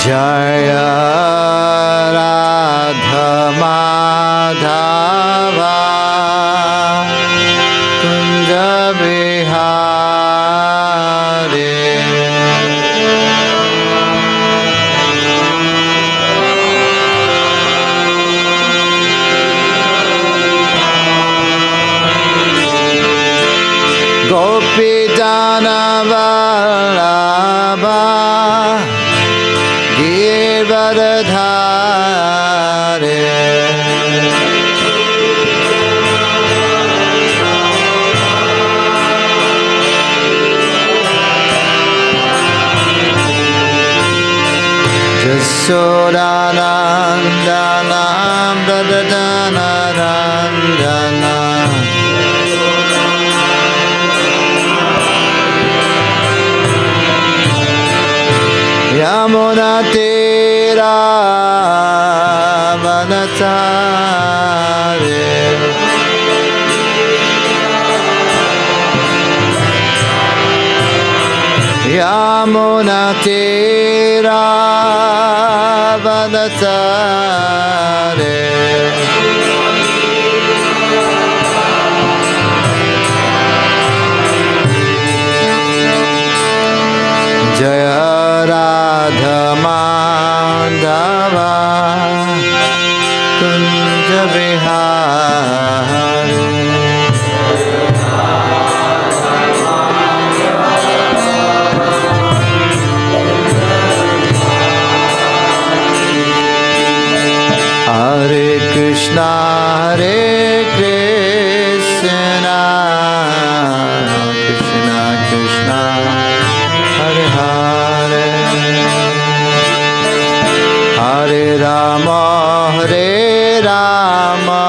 Jaya Radha Madhava Kunja Bihari. Gopi Jana Vallabha Girdhare. Jasodanandana Bradadanarandana Yamuna Tira Vanatare. Yamuna Tira Vanatare. Jaya Radha Madhava Kunja Bihari. Hare Krishna Hare Krishna Krishna Krishna Hare Hare Hare Rama Hare Rama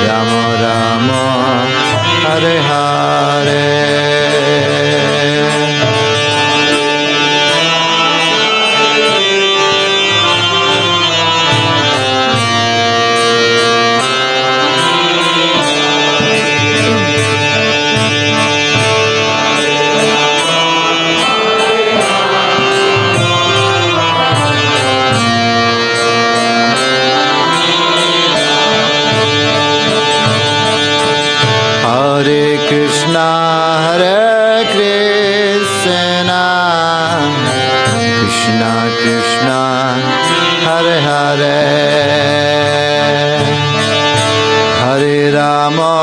Rama Rama Hare Hare. Hare Krishna Hare Krishna Krishna Krishna Hare Hare Hare Rama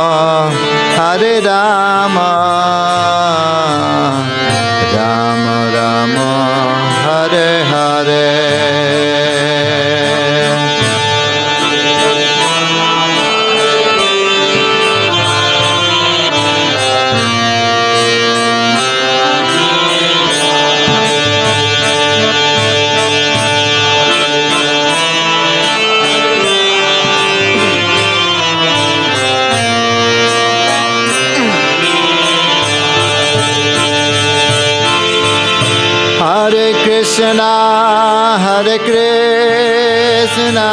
Hare Rama Rama Rama Hare Hare. Hare Krishna Hare Krishna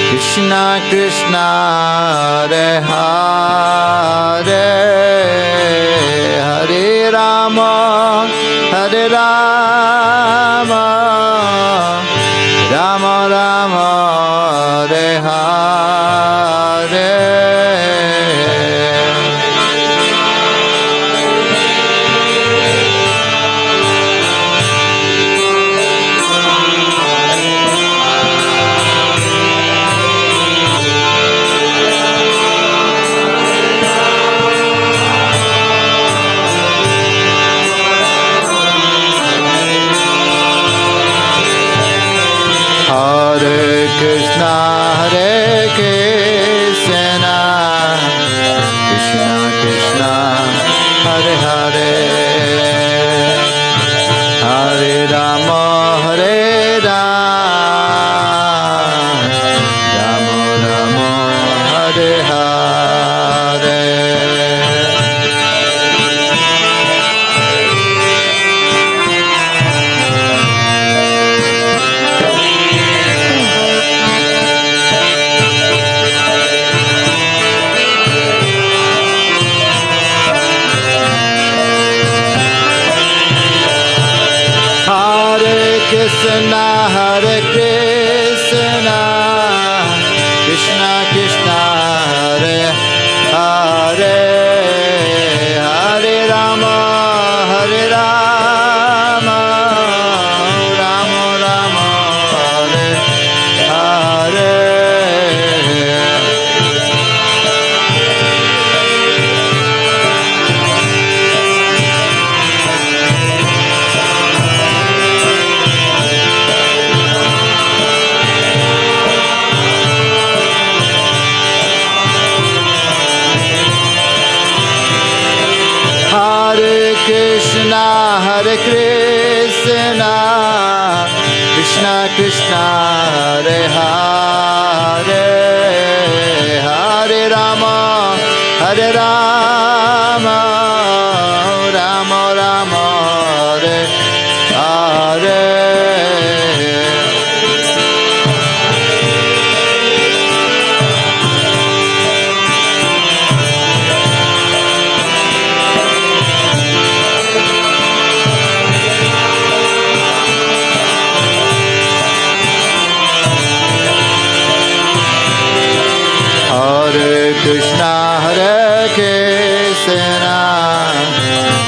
Krishna Krishna Hare Hare Hare Rama Hare Rama Rama Rama Hare Hare. Krishna, Hare Krishna, Krishna Krishna, Hare Hare, Hare Rama, Hare Rama, Rama Rama, Hare Hare. Hare Krishna, Hare Krishna, Krishna Krishna, Hare Hare, Hare Rama, Hare Rama, Rama Rama, Hare Hare. Hare Krishna, Hare Krishna,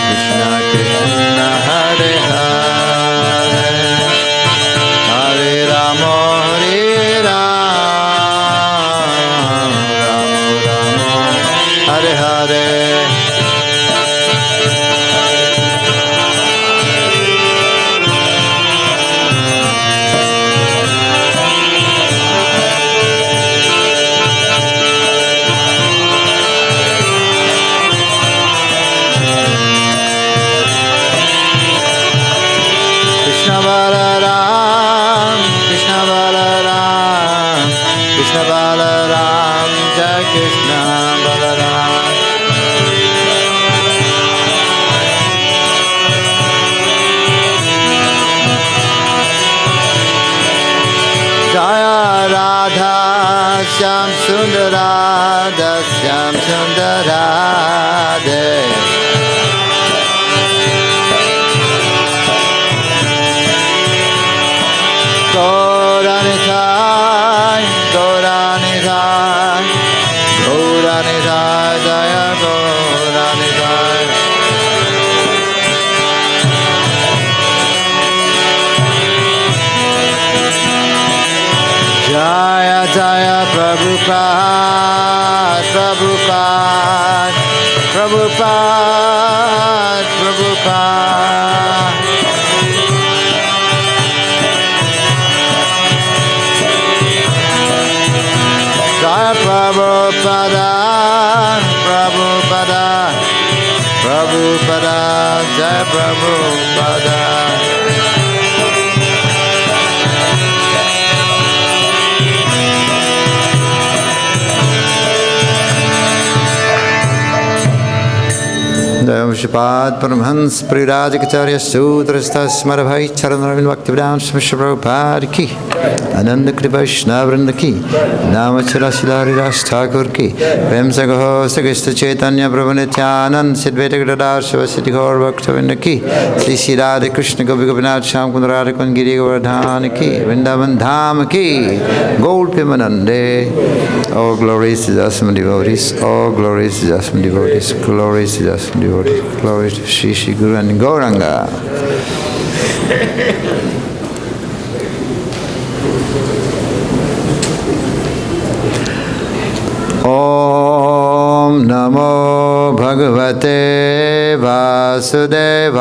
Krishna Krishna, Hare Hare, Hare Rama, Hare Rama, Rama Rama, Hare Hare. Krishna Balaram, Krishna Balaram, Krishna Balaram, Jai Krishna Balaram. Jaya Radha Shyam Sundara, Shyam Sundara De. Gauranitai, Gauranitai, Gauranitai, Jaya Gauranitai. Jaya Jaya Prabhupada, Prabhupada, Prabhupada, Prabhupada. Jaya Prabhupada, Prabhupada, Prabhupada, Jaya Prabhupada. Jaya Vishpad Paramhans Prirajacharya Sutrasta Smarabhai Charanaravind Bhaktivedanta Swami Prabhupada Ki Ananda Kripa Vaishnava Vrinda Ki Namachala Silari Ras Thakur Ki Prem Sagaho Sagista Chaitanya Prabhu Nityanand Siddhveta Gradar Shivasiti Gaur Bhaktavinda Ki Śrī Radha Krishna Gopi Gopinath Shyam Kund Radha Kund Giri Govardhana Ki Vrindavan Dham Ki Gold Pimanande. All glories to Jasmine devotees, all glories to Jasmine devotees, glories to Jasmine devotees, glory to Shri Shri Guru and Gauranga. Om Namo Bhagavate Vasudevaya.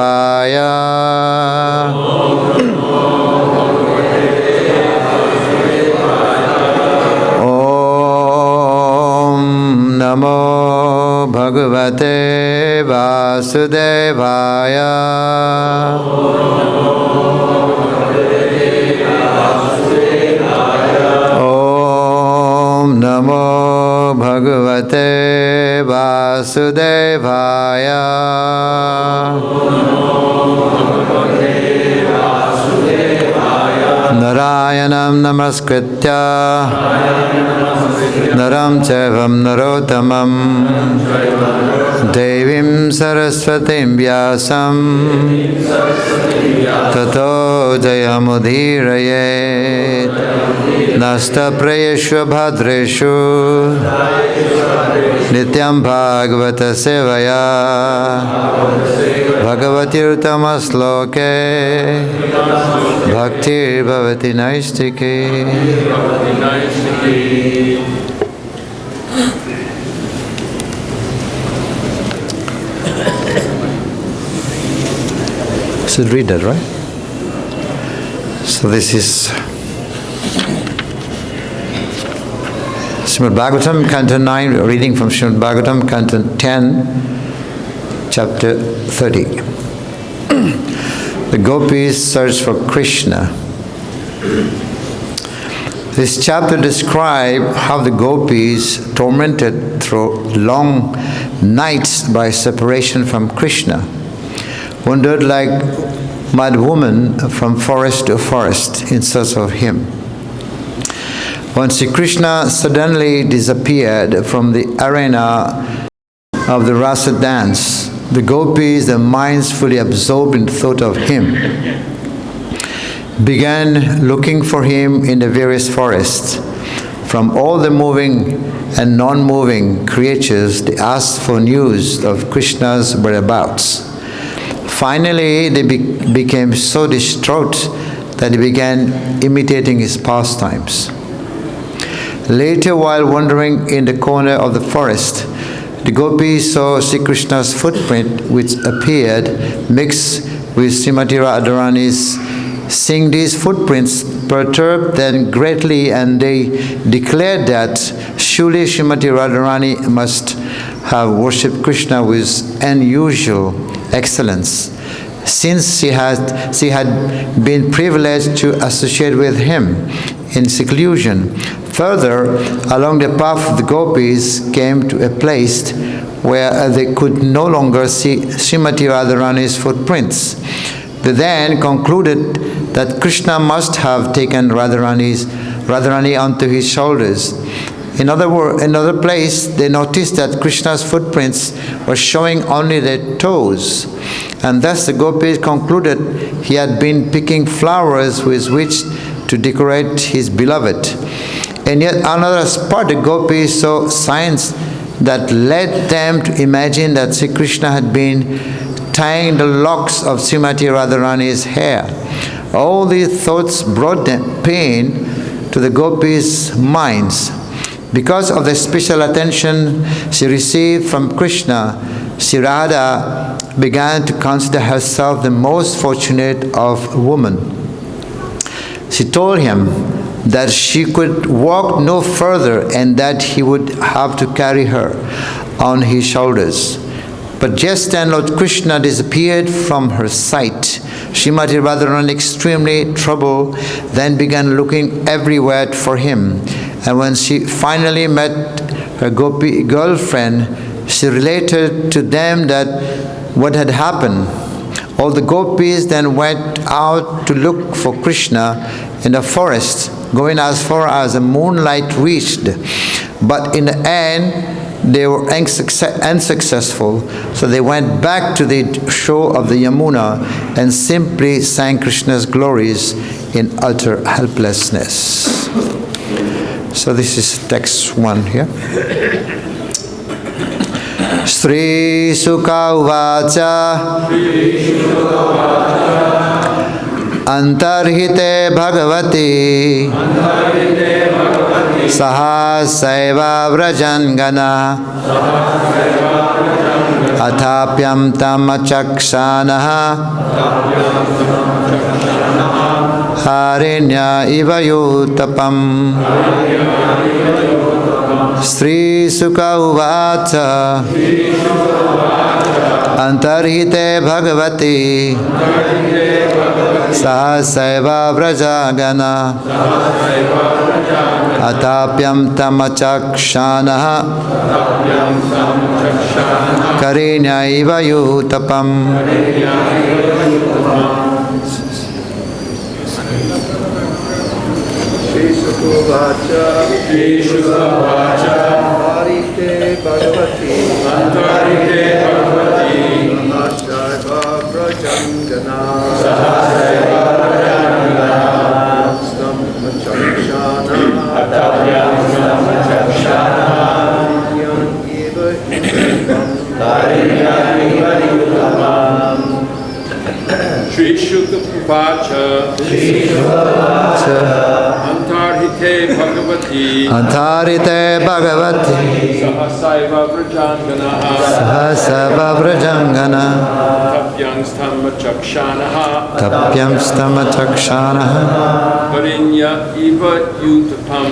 Namo Bhagavate Vasudevaya. Om Namo Bhagavate Vasudevaya. Narayanam Namaskritya Naram Chaivam Narottamam Devim Saraswatim Vyasam Tato jayamudhirayet nasta prayeshu bhadreshu nityam bhagavata sevaya bhagavatir tamasloke bhaktir bhavati naistike. Should read that, right? So this is Śrīmad Bhagavatam, Canto 9, reading from Śrīmad Bhagavatam, Canto 10, Chapter 30. The Gopīs search for Krishna. This chapter describes how the Gopīs, tormented through long nights by separation from Krishna, wandered like madwomen from forest to forest in search of him. When Śrī Kṛṣṇa suddenly disappeared from the arena of the rāsa dance, the Gopīs, their minds fully absorbed in thought of him, began looking for him in the various forests. From all the moving and non-moving creatures, they asked for news of Krishna's whereabouts. Finally, they became so distraught that they began imitating his pastimes. Later, while wandering in the corner of the forest, the Gopīs saw Śrī Kṛṣṇa's footprint, which appeared mixed with Śrīmatī Rādhārāṇī's. Seeing these footprints perturbed them greatly, and they declared that surely Śrīmatī Rādhārāṇī must have worshipped Krishna with unusual excellence, since she had been privileged to associate with him in seclusion. Further, along the path of the Gopīs came to a place where they could no longer see Śrīmatī Rādhārāṇī's footprints. They then concluded that Krishna must have taken Radharani onto his shoulders. In another place, they noticed that Krishna's footprints were showing only their toes, and thus the Gopis concluded he had been picking flowers with which to decorate his beloved. In yet another spot, the Gopis saw signs that led them to imagine that Śrī Kṛṣṇa had been tying the locks of Śrīmatī Rādhārāṇī's hair. All these thoughts brought them pain to the Gopis' minds. Because of the special attention she received from Krishna, Śrī Radha began to consider herself the most fortunate of women. She told him that she could walk no further and that he would have to carry her on his shoulders. But just then Lord Krishna disappeared from her sight. Śrīmatī Rādhārāṇī, extremely troubled, then began looking everywhere for him. And when she finally met her Gopi girlfriend, she related to them that what had happened. All the Gopis then went out to look for Krishna in the forest, going as far as the moonlight reached. But in the end, they were unsuccessful, so they went back to the shore of the Yamuna and simply sang Krishna's glories in utter helplessness. So this is text 1 here. Śrī Sukha Uvaca Antarhite Bhagavati Saha Saiva Vrajangana Athapyam Tamachakshanaha Harinya Iva Yutapam. Śrī Sukha Uvaca Antarhite Bhagavati Sahasaiva Vrajagana Atapyam Tamachakshanaha Karinya Iva Yutapam. Antarhite Bhagavati Sahasaiva Vrajangana Antarhite Bhagavati Antarhite Bhagavati Sahasaiva Vrajanganaha Sahasaiva Vrajangana Tapyam Stama Chakshanaha Varinya Iva Yutapam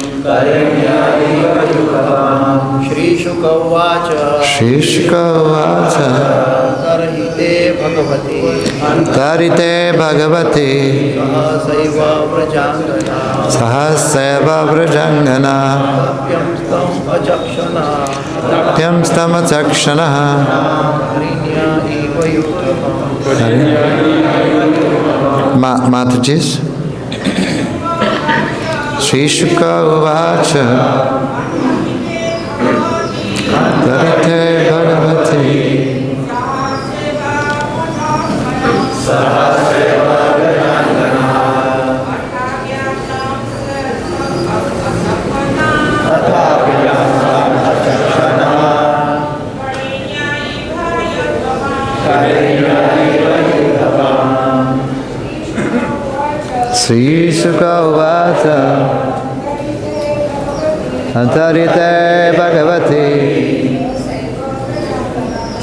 Śrī Kṛṣṇa Antarhite Bhagavati Sahasaiva Vrajangana Tapyam Stama Chakshanaha Matajis Śrī Kṛṣṇa Uvacha Antarhite Bhagavati Śrī Kṛṣṇa Uvacha Antarhite Bhagavati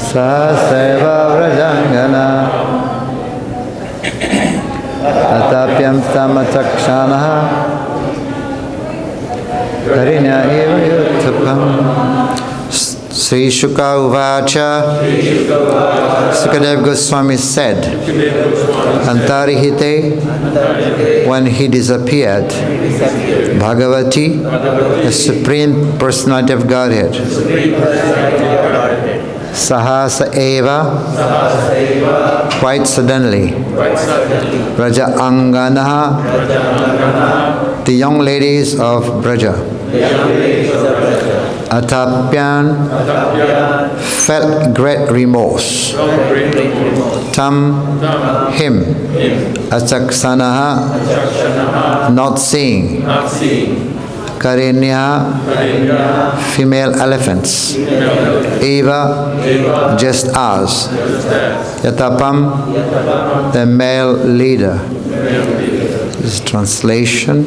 Sahasaiva Vrajangana Tapyam Stama Chakshanaha Varinya Iva Yutapam Śrī Kṛṣṇa Uvacha Sukadeva Goswami said, Antarhite, when he disappeared, Bhagavati, the Supreme Personality of Godhead, Sahasa Eva, quite suddenly, Braja Anganaha, the young ladies of Braja, Atapyan, felt great remorse. Tam, him. Achaksanaha, not seeing. Karinya, female elephants. Eva, just as. Yatapam, the male leader. This is translation.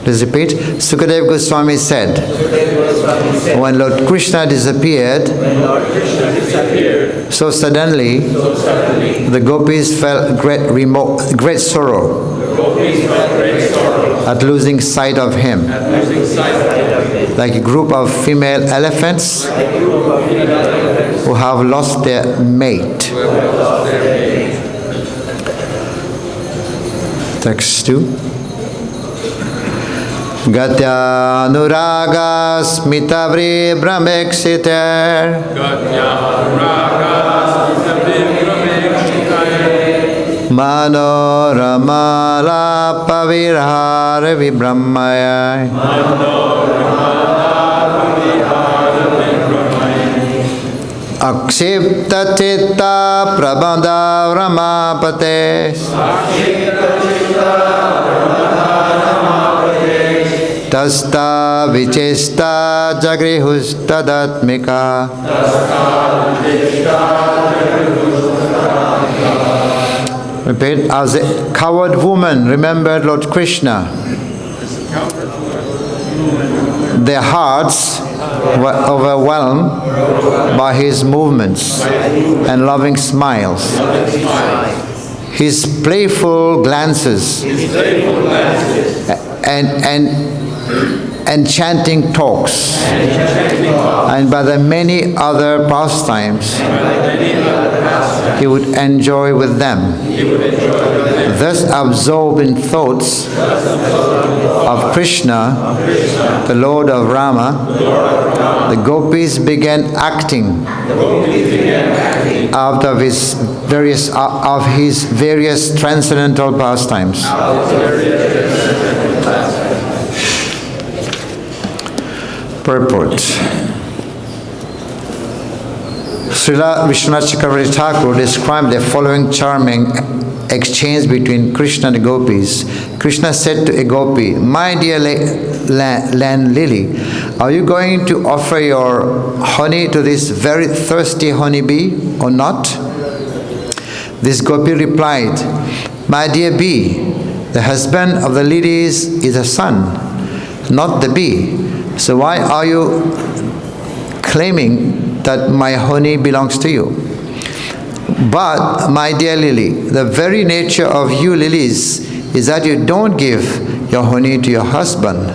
Let's repeat. Sukadeva Goswami said, when Lord Krishna disappeared, so suddenly, the Gopīs felt great sorrow at losing sight of him. Like a group of female elephants who have lost their mate. Text 2. Gatya nuraga smitavri brahmexiter Manorama pavirhara vibramaya Akshipta chitta prabandha ramapate Tasta vichesta jagrihustadatmika Repeat. As a coward woman remembered Lord Krishna, their hearts were overwhelmed by his movements and loving smiles. His playful glances and enchanting talks, and by the many other pastimes he would enjoy with them. Thus absorbed in thoughts of Krishna, the Lord of Rama, the Gopīs began acting out of his various transcendental pastimes. Purport. Srila Vishwanath Chakravarti Thakur described the following charming exchange between Krishna and the Gopīs. Krishna said to a Gopi, "My dear land lily, are you going to offer your honey to this very thirsty honeybee or not?" This gopi replied, "My dear bee, the husband of the ladies is a son, not the bee. So why are you claiming that my honey belongs to you? But, my dear lily, the very nature of you lilies is that you don't give your honey to your husband,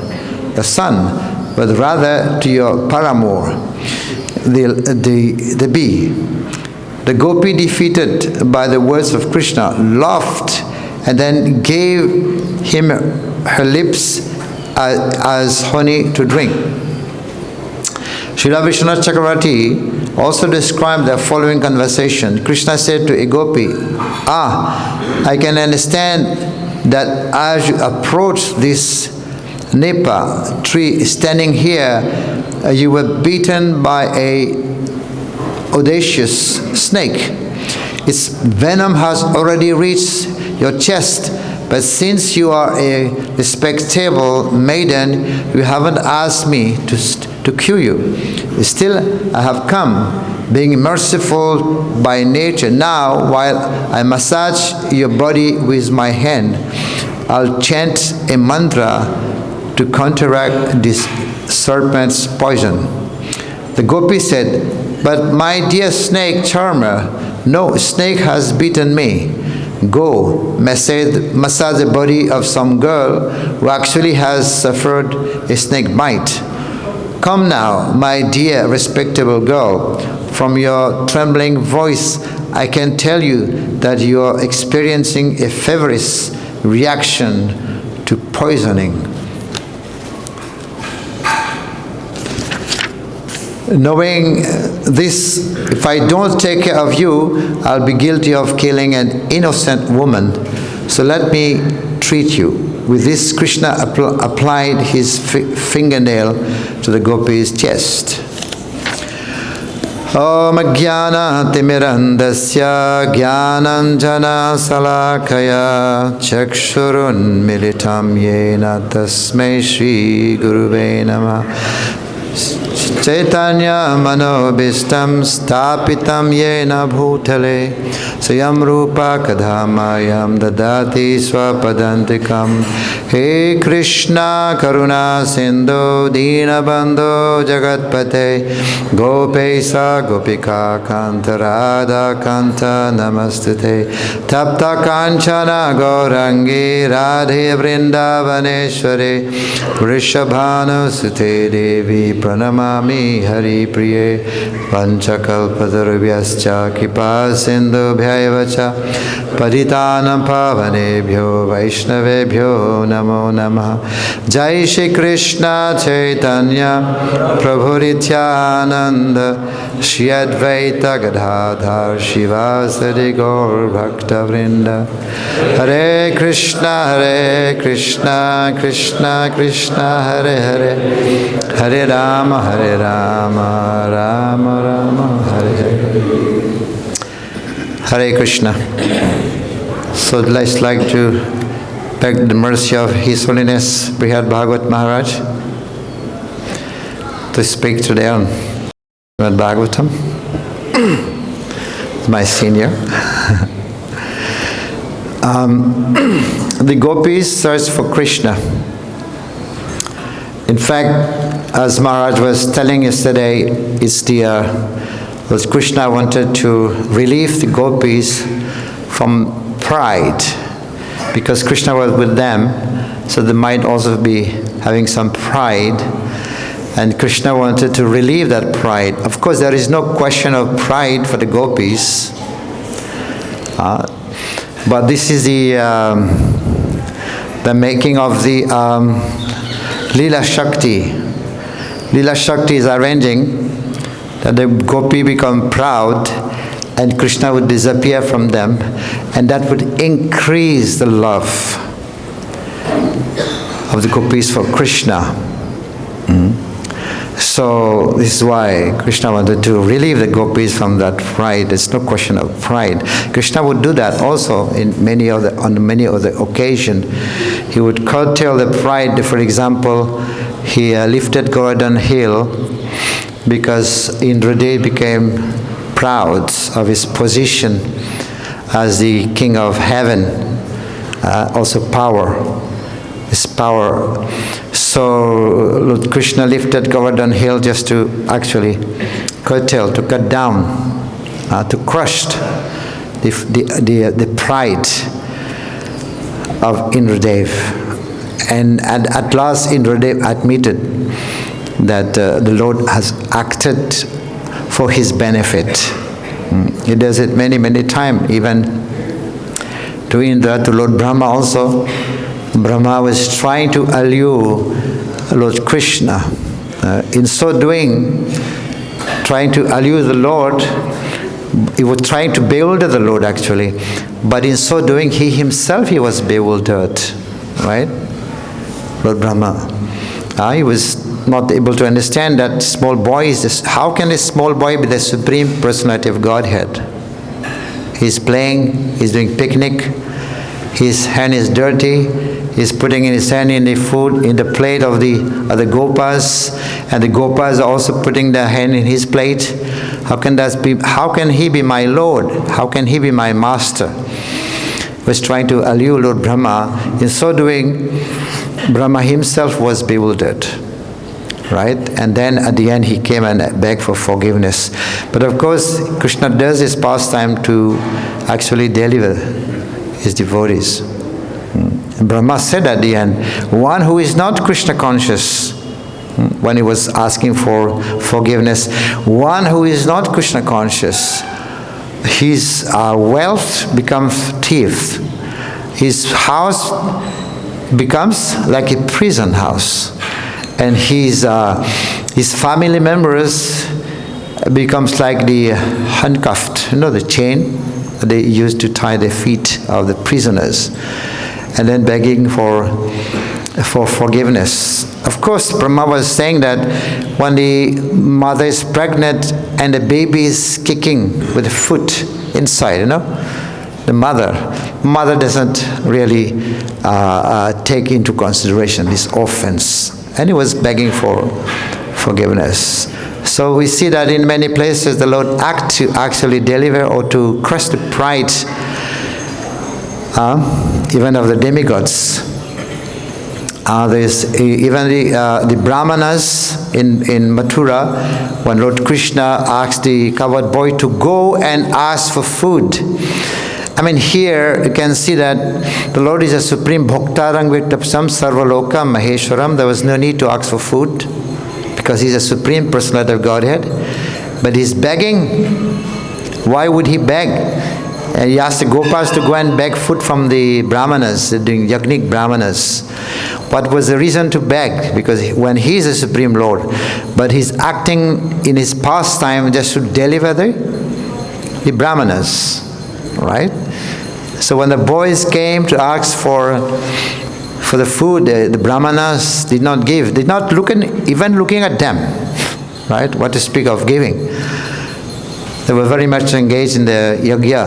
the son, but rather to your paramour, the bee." The gopi, defeated by the words of Krishna, laughed and then gave him her lips as honey to drink. Srila Vishwanath Chakravarti also described the following conversation. Krishna said to a gopi, I can understand that as you approach this nipa tree standing here, you were beaten by a audacious snake. Its venom has already reached your chest, but since you are a respectable maiden, you haven't asked me to cure you. Still, I have come, being merciful by nature. Now, while I massage your body with my hand, I'll chant a mantra to counteract this serpent's poison. The gopi said, "But my dear snake charmer, no snake has bitten me. Go, massage the body of some girl who actually has suffered a snake bite. Come now, my dear respectable girl, from your trembling voice I can tell you that you are experiencing a feverish reaction to poisoning." Knowing this, if I don't take care of you, I'll be guilty of killing an innocent woman. So let me treat you. With this, Krishna applied his fingernail to the gopi's chest. Om Jnana Timirandasya Jnananjana Salakaya Chakshurun Militam Yena Tasmai Shri Guruve Namah Chaitanya Manobishtam Stapitam Yena Bhutale Sayam Rupa Kadhamayam Dadati Swapadantikam He Krishna Karuna Sindhu Dinabandhu Jagatpate Gopisa Gopika Kanta Radha Kanta Namastute Tapta Kanchana Gaurangi Radhe Vrindavaneshware Vrishabhanu Sute Devi Pranamami Hari Priye Vanchakalpatarubhyascha Kripa Sindhubhyaivacha Paditanam Pavanebhyo Vaishnavebhyo Namo Namaha. Jai Śrī Kṛṣṇa Chaitanya Prabhu Nityananda Shri Advaita Gadadhar Shivasari Gaur Bhakta Vrinda. Hare Krishna Krishna Krishna Hare Hare Hare Rama Rama Rama Hare Hare. Hare Krishna. So let's like to beg the mercy of His Holiness Brihad Bhagavat Maharaj to speak today on Srimad Bhagavatam. My senior. The gopis search for Krishna. In fact, as Maharaj was telling yesterday, it's was Krishna wanted to relieve the gopis from pride, because Krishna was with them, so they might also be having some pride, and Krishna wanted to relieve that pride. Of course, there is no question of pride for the gopis, but this is the making of the Lila Shakti. Lila Shakti is arranging that the gopi become proud and Krishna would disappear from them, and that would increase the love of the gopis for Krishna. So this is why Krishna wanted to relieve the gopis from that pride. There's no question of pride. Krishna would do that also on many other occasions. He would curtail the pride. For example, he lifted Govardhan Hill because Indradev became proud of his position as the king of heaven, also power. His power. So Lord Krishna lifted Govardhan hill just to actually curtail, to cut down, to crush the pride of Indradev. And at last Indradev admitted that the Lord has acted for his benefit. He does it many, many times, even to Indra, to Lord Brahma also. Brahma was trying to allure Lord Krishna. In so doing, trying to allure the Lord, he was trying to bewilder the Lord actually. But in so doing, he himself was bewildered, right? Lord Brahma. He was not able to understand that small boy is this. How can a small boy be the Supreme Personality of Godhead? He's playing, he's doing picnic, his hand is dirty, he's putting in his hand in the food, in the plate of the Gopās, and the Gopās are also putting their hand in his plate. How can that be? How can he be my Lord? How can he be my master? He was trying to allure Lord Brahma. In so doing, Brahma himself was bewildered. Right? And then at the end he came and begged for forgiveness. But of course, Krishna does his pastime to actually deliver his devotees. And Brahma said at the end, one who is not Krishna conscious, when he was asking for forgiveness, one who is not Krishna conscious, his wealth becomes thief. His house becomes like a prison house. And his family members becomes like the handcuffed, the chain they used to tie the feet of the prisoners, and then begging for forgiveness. Of course, Brahma was saying that when the mother is pregnant and the baby is kicking with the foot inside, the mother doesn't really take into consideration this offense. And he was begging for forgiveness. So we see that in many places the Lord acts to actually deliver or to crush the pride even of the demigods. There's even the Brahmanas in Mathura, when Lord Krishna asked the cowherd boy to go and ask for food. I mean, here you can see that the Lord is a supreme bhoktarang vittapsam sarvalokam maheshwaram. There was no need to ask for food because he's a supreme personality of Godhead. But he's begging. Why would he beg? And he asked the Gopās to go and beg food from the Brahmanas, the Yajnik Brahmanas. What was the reason to beg? Because when he is a supreme Lord, but he's acting in his pastime just to deliver the Brahmanas. Right? So when the boys came to ask for the food, the Brahmanas did not give, did not even looking at them. Right? What to speak of giving? They were very much engaged in the yajna.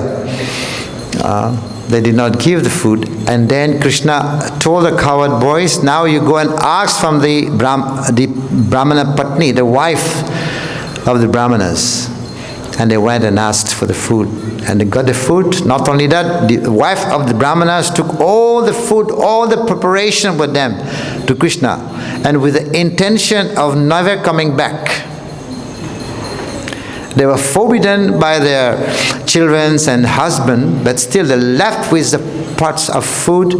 They did not give the food. And then Krishna told the cowherd boys, now you go and ask from the Brahmana Patni, the wife of the Brahmanas. And they went and asked for the food. And they got the food. Not only that, the wife of the Brahmanas took all the food, all the preparation with them to Krishna. And with the intention of never coming back. They were forbidden by their children and husband, but still they left with the pots of food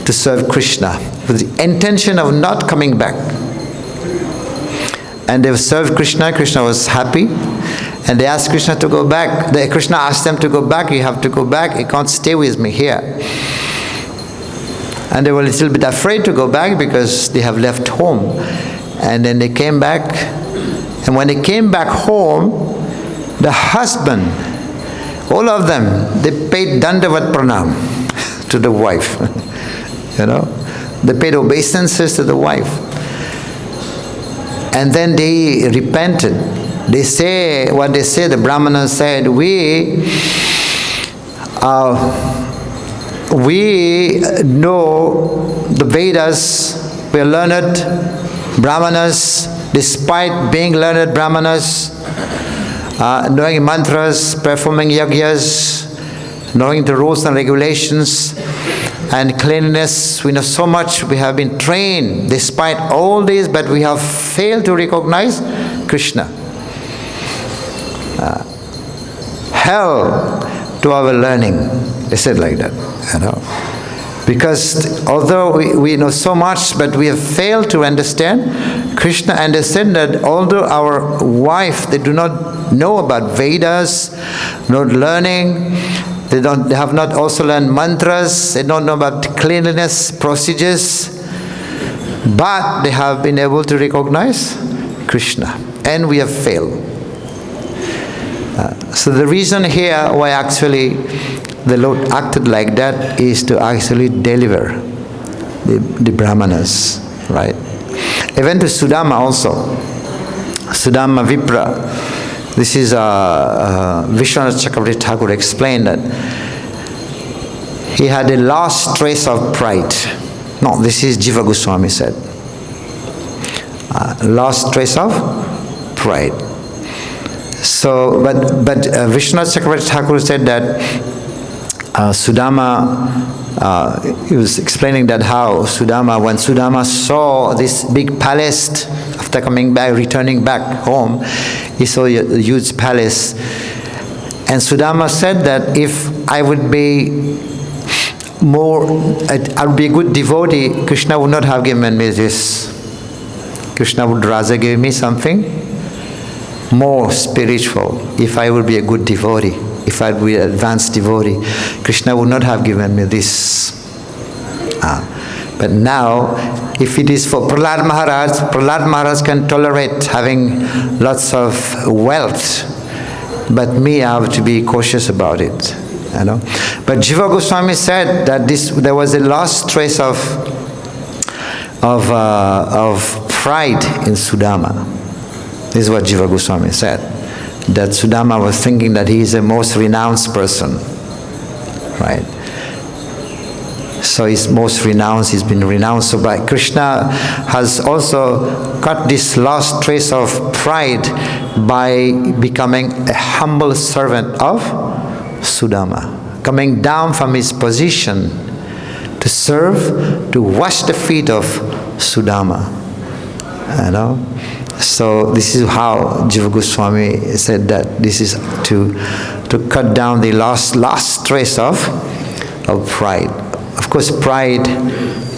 to serve Krishna, with the intention of not coming back. And they served Krishna. Krishna was happy. And they asked Krishna to go back. Krishna asked them to go back. You have to go back. You can't stay with me here. And they were a little bit afraid to go back because they have left home. And then they came back. And when they came back home, the husband, all of them, they paid dandavat pranam to the wife. They paid obeisances to the wife. And then they repented. They say, the Brahmanas said, we know the Vedas, we are learned Brahmanas, despite being learned Brahmanas, knowing mantras, performing yajnas, knowing the rules and regulations and cleanliness. We know so much, we have been trained despite all this, but we have failed to recognize Krishna. Hell to our learning. They said like that, you know. Because although we know so much, but we have failed to understand, Krishna understand that although our wife, they do not know about Vedas, not learning, they have not also learned mantras, they don't know about cleanliness procedures, but they have been able to recognize Krishna, and we have failed. So the reason here why actually the Lord acted like that is to actually deliver the Brahmanas, right? Even to Sudama also. Sudama Vipra. This is Vishwanath Chakravarti Thakur explained that he had a last trace of pride. No, this is Jiva Goswami said. Last trace of pride. So, but Vishwanath Chakravarti Thakur said that Sudama, he was explaining that how Sudama, when Sudama saw this big palace, after coming back, returning back home, he saw a huge palace. And Sudama said that if I would be I would be a good devotee, Krishna would not have given me this. Krishna would rather give me something more spiritual. If I would be a good devotee, if I would be an advanced devotee, Krishna would not have given me this. But now, if it is for Prahlad Maharaj can tolerate having lots of wealth, but me, I have to be cautious about it. You know? But Jiva Goswami said that there was a last trace of pride in Sudama. This is what Jiva Goswami said. That Sudama was thinking that he is the most renounced person. Right? So he's most renounced, he's been renounced. So by Krishna has also cut this last trace of pride by becoming a humble servant of Sudama. Coming down from his position to serve, to wash the feet of Sudama. You know? So this is how Jiva Goswami said that this is to cut down the last trace of pride. Of course, pride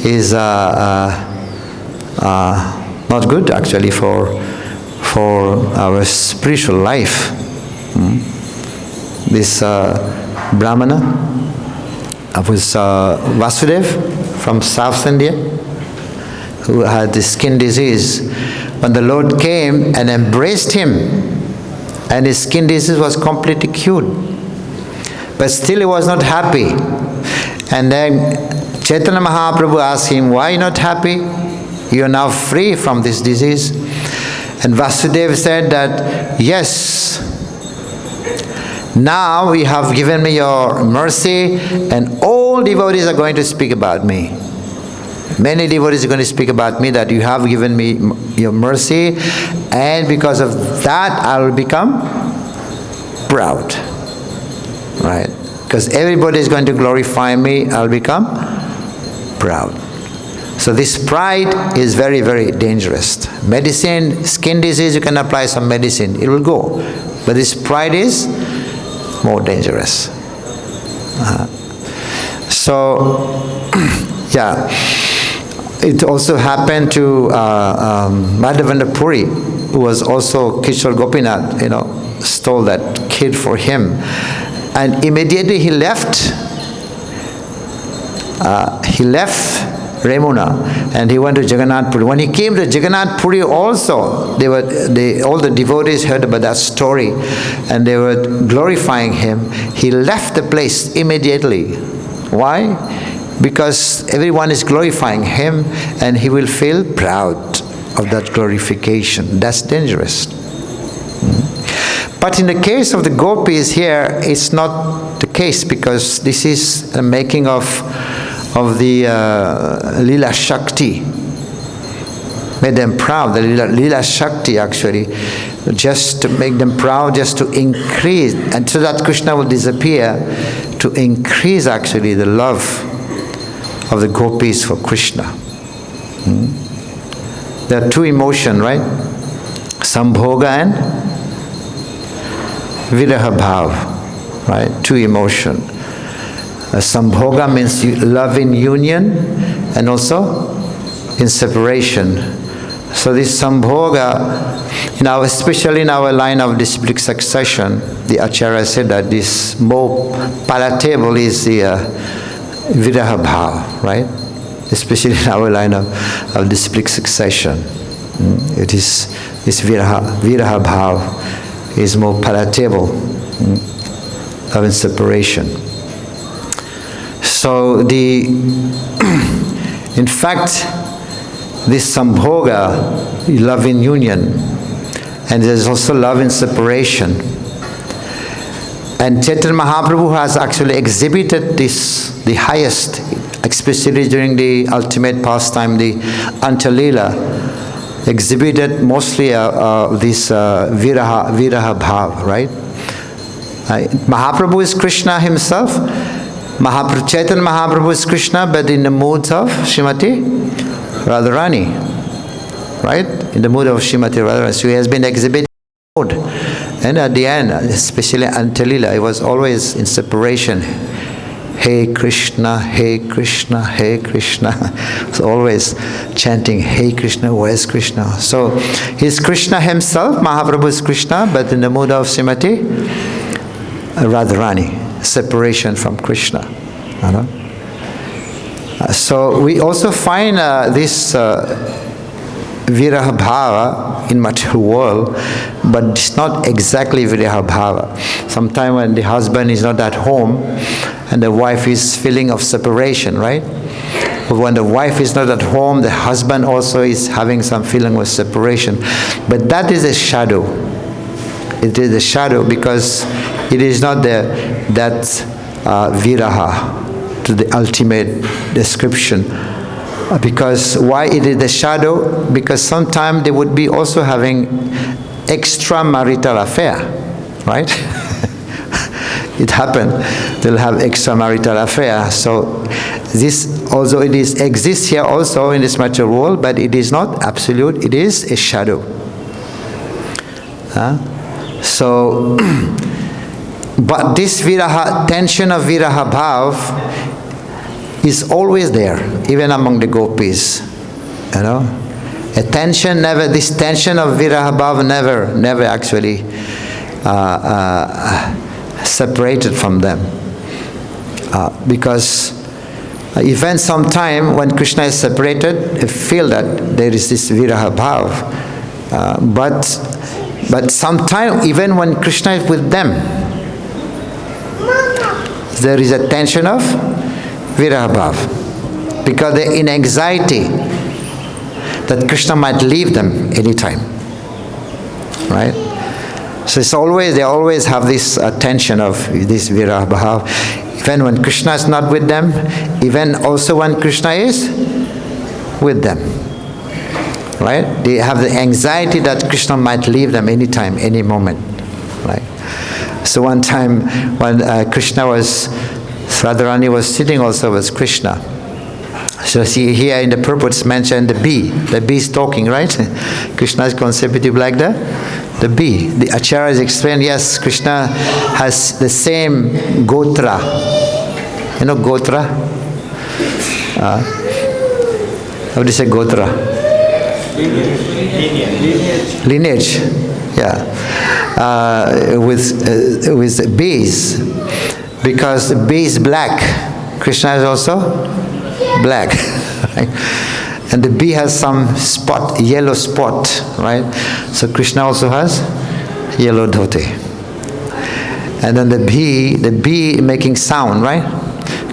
is not good actually for our spiritual life. This Brahmana was Vasudev from South India, who had the skin disease. When the Lord came and embraced him, and his skin disease was completely cured, but still he was not happy. And then Chaitanya Mahaprabhu asked him, why are you not happy? You are now free from this disease. And Vasudeva said that, yes, now you have given me your mercy, and all devotees are going to speak about me. Many devotees are going to speak about me, that you have given me your mercy, and because of that I will become proud. Right? Because everybody is going to glorify me, I'll become proud. So this pride is very, very dangerous. Medicine, skin disease, you can apply some medicine, it will go. But this pride is more dangerous. Yeah. It also happened to Madhavendra Puri, who was also Kishore Gopinath, stole that kid for him. And immediately he left Remuna and he went to Jagannath Puri. When he came to Jagannath Puri also, all the devotees heard about that story and they were glorifying him. He left the place immediately. Why? Because everyone is glorifying him and he will feel proud of that glorification. That's dangerous. But in the case of the Gopis here, it's not the case, because this is a making of the Lila Shakti. Made them proud, the Lila Shakti actually, just to make them proud, just to increase, and so that Krishna will disappear, to increase actually the love of the gopis for Krishna. There are two emotions, right? Sambhoga and viraha bhav, right? Two emotions. Sambhoga means love in union and also in separation. So this sambhoga, especially in our line of disciplic succession, the Acharya said that this more palatable is the viraha bhav, right? Especially in our line of disciplic succession. It is this viraha bhav is more palatable, love in separation. So in fact, this sambhoga, love in union, and there's also love in separation. And Chaitanya Mahaprabhu has actually exhibited this, the highest, especially during the ultimate pastime, the Antalila, exhibited mostly this viraha bhav, right? Mahaprabhu is Krishna himself. Chaitanya Mahaprabhu is Krishna, but in the mood of Śrīmatī Rādhārāṇī, right? In the mood of Śrīmatī Rādhārāṇī. So he has been exhibiting mood. And at the end, especially Antalila, it was always in separation. Hey Krishna, Hey Krishna, Hey Krishna. So always chanting, Hey Krishna, where is Krishna? So he's Krishna himself, Mahaprabhu is Krishna, but in the mood of Śrīmatī Rādhārāṇī, separation from Krishna. You know? So we also find this viraha bhava in material world, but it's not exactly viraha bhava. Sometimes when the husband is not at home and the wife is feeling of separation, right? But when the wife is not at home, the husband also is having some feeling of separation. But that is a shadow. It is a shadow because it is not that viraha to the ultimate description. Because why it is the shadow? Because sometimes they would be also having extramarital affair, right? It happened. They'll have extramarital affair. So this, although it exists here also in this material world, but it is not absolute. It is a shadow. So, but this viraha, tension of viraha bhav is always there, even among the gopis. You know, a tension never. This tension of viraha bhav never actually separated from them, because even sometime when Krishna is separated, they feel that there is this viraha bhav, but sometime even when Krishna is with them, there is a tension of viraha bhav, because they're in anxiety that Krishna might leave them anytime, right? So it's always, they always have this tension of this viraha bhav, even when Krishna is not with them, even also when Krishna is with them, right? They have the anxiety that Krishna might leave them anytime, any moment, right? So one time when Krishna was, Radharani was sitting also with Krishna. So see here in the purports mentioned the bee is talking, right? Krishna is consecutive like that. The bee. The acharyas explain, yes, Krishna has the same gotra. You know gotra? How do you say gotra? Lineage. Yeah. With bees. Because bee is black. Krishna is also black. Right? And the bee has some spot, yellow spot, right? So Krishna also has yellow dhoti. And then the bee making sound, right?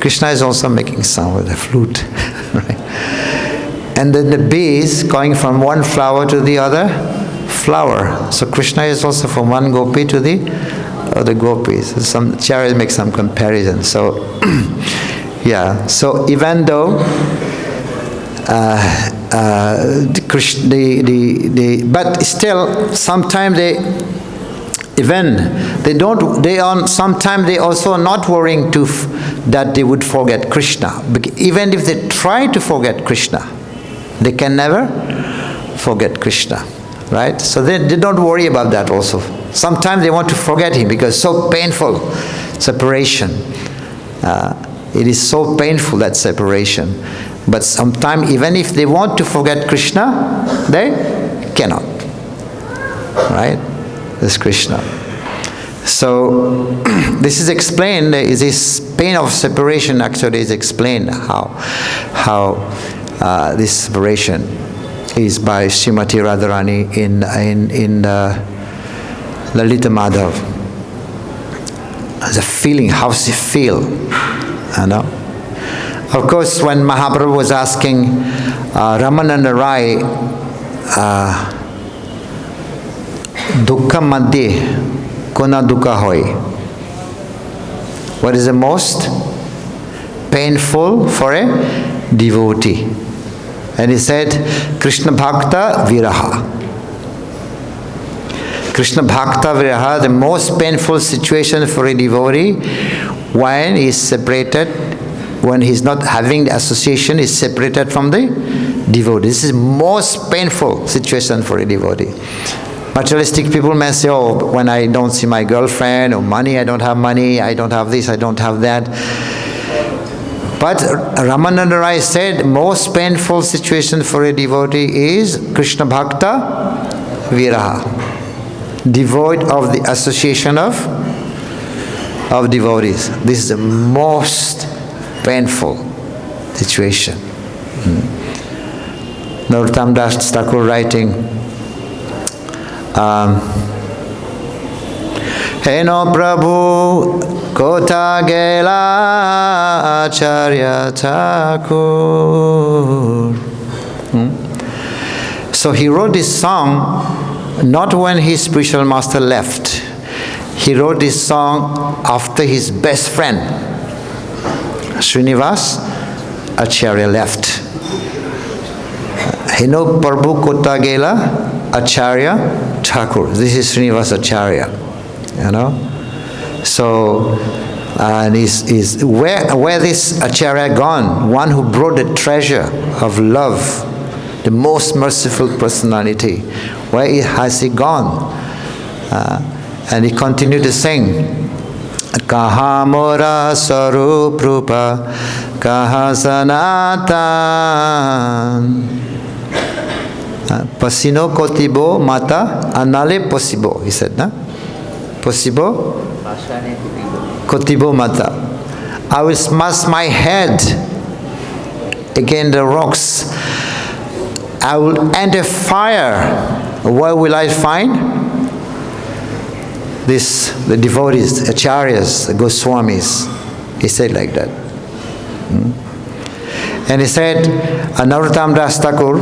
Krishna is also making sound with the flute, right? And then the bee is going from one flower to the other flower. So Krishna is also from one gopi to the other gopis. Some acharyas make some comparison. So, yeah. So even though but still, sometimes even sometimes they also are not worrying that they would forget Krishna. Even if they try to forget Krishna, they can never forget Krishna, right? So they don't worry about that also. Sometimes they want to forget him because it's so painful, separation. It is so painful, that separation. But sometimes even if they want to forget Krishna, they cannot, right? This Krishna. So this is explained, this pain of separation actually is explained how this separation is by Śrīmatī Rādhārāṇī in Lalita Madhav. The feeling, how does it feel? You know? Of course, when Mahaprabhu was asking Ramananda Rai, Dukkha madhye kona dukkha hoy. What is the most painful for a devotee? And he said, Krishna Bhakta Viraha. Krishna Bhakta Viraha, the most painful situation for a devotee when he is separated, when he is not having the association, is separated from the devotee. This is most painful situation for a devotee. Materialistic people may say, oh, when I don't see my girlfriend, or money, I don't have money, I don't have this, I don't have that. But Ramananda Rai said, most painful situation for a devotee is Krishna Bhakta Viraha, devoid of the association of devotees. This is the most painful situation. Narottam Das Thakur writing, Heno Prabhu Kota Gela Acharya Thakur. So he wrote this song not when his spiritual master left. He wrote this song after his best friend Srinivas Acharya left. Heno Prabhu Kota Gela Acharya Thakur. This is Srinivas Acharya, you know. So, and is where this Acharya gone? One who brought the treasure of love, the most merciful personality. Where has he gone? And he continued to sing. Kaha mora sarup rupa, kaha sanatan. Pasino kotibo mata anale possible, he said, na? Possible? Kotibo mata. I will smash my head against the rocks. I will enter fire. Where will I find? The devotees, acharyas, the Goswamis. He said like that. And he said, Narottam Das Thakur,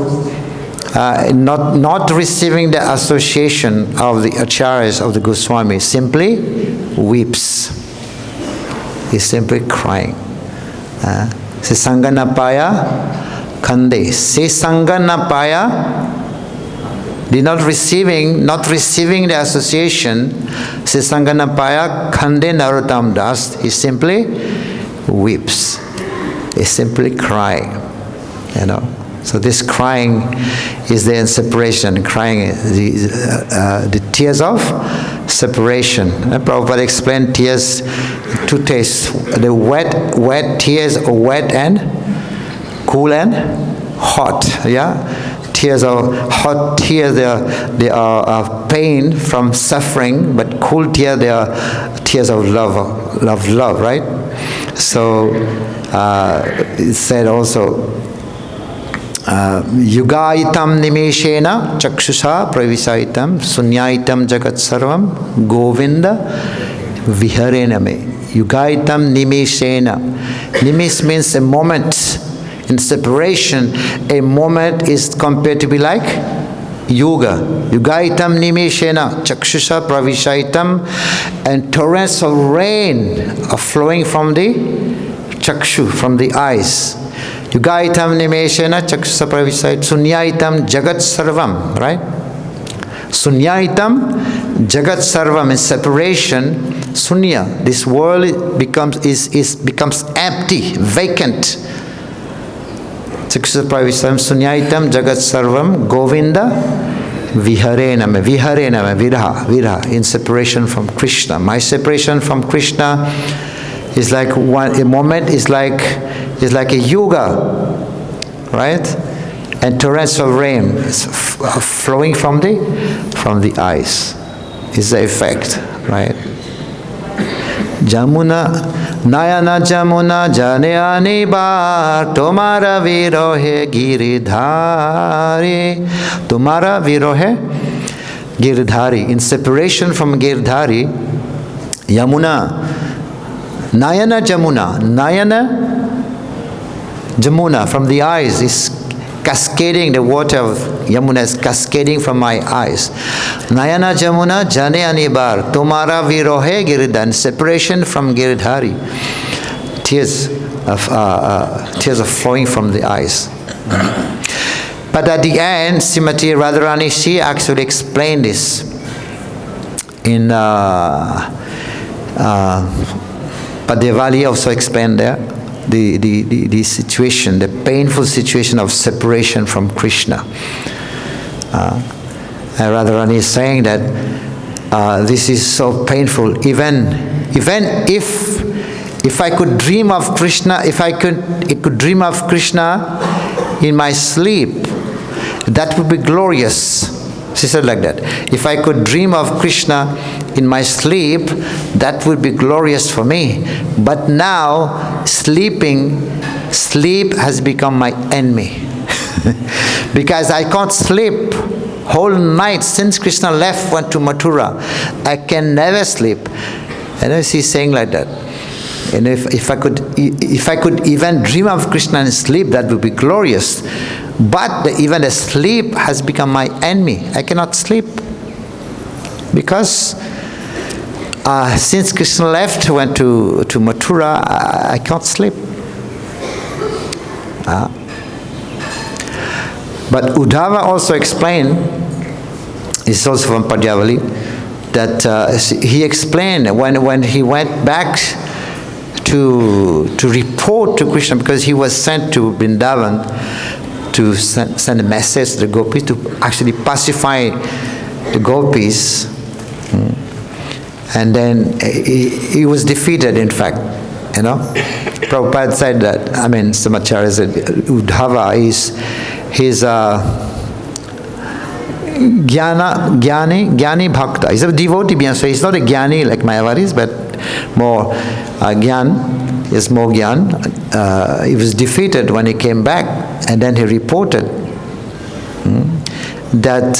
not receiving the association of the acharyas of the Goswami, simply weeps. He's simply crying. Se sangana paya khande. Se sangana paya, not receiving the association. Se sangana paya khande Narottam Das. He simply weeps. He's simply crying. You know. So this crying is there in separation. Crying, the tears of separation. Prabhupada explained tears, two tastes. The wet tears are wet and cool and hot. Yeah, tears are hot tears. They are of pain from suffering, but cool tears, they are tears of love. Right? So it said also. Yugaitam nimeshena chakshusha pravisaitam sunyaitam jagat sarvam govinda viharena me. Yugaitam nimeshena. Nimesh means a moment. In separation, a moment is compared to be like yoga. Yugaitam nimeshena chakshusha pravisaitam, and torrents of rain are flowing from the chakshu, from the eyes. Yugaitam nimeshena chakshusha pravisait sunyaitam jagat sarvam, right? Sunyaitam Jagat Sarvam is separation, sunya. This world becomes empty, vacant. Sikshapaivisam sunyaitam jagat sarvam govinda viharenam viraha, in separation from Krishna. My separation from Krishna is like a moment, is like a yoga, right? And torrents of rain is flowing from the eyes. Is the effect, right? Jamuna Nayana Jamuna Janeyani Bar Tomara Virohe Giridhari. Tomara Virohe Giridhari. In separation from Giridhari, Yamuna Nayana Jamuna from the eyes is cascading, the water of Yamuna is cascading from my eyes. Nayana Jamuna Jane Anibar Tomara Virohe Giridhan, separation from Giridhari. Tears are flowing from the eyes. But at the end, Śrīmatī Rādhārāṇī, she actually explained this in Padevali also explained there. The situation, the painful situation of separation from Krishna. And Radharani is saying that this is so painful. Even if I could dream of Krishna, if I could dream of Krishna in my sleep, that would be glorious. She said like that. If I could dream of Krishna in my sleep, that would be glorious for me. But now, sleep has become my enemy. Because I can't sleep whole night since Krishna went to Mathura. I can never sleep. And she's saying like that. And if I could even dream of Krishna in sleep, that would be glorious. But even the sleep has become my enemy. I cannot sleep. Because since Krishna went to Mathura, I can't sleep. But Uddhava also explained, it's also from Padyavali, that he explained when he went back to report to Krishna, because he was sent to Vrindavan to send a message to the Gopis, to actually pacify the Gopis. And then he was defeated, in fact. You know, Prabhupada said that. I mean, Samacharya said Uddhava he's Jnani Bhakta. He's a devotee, so he's not a Jnani like Mayavadis, but more Jnana is more Jnana. He was defeated when he came back, and then he reported that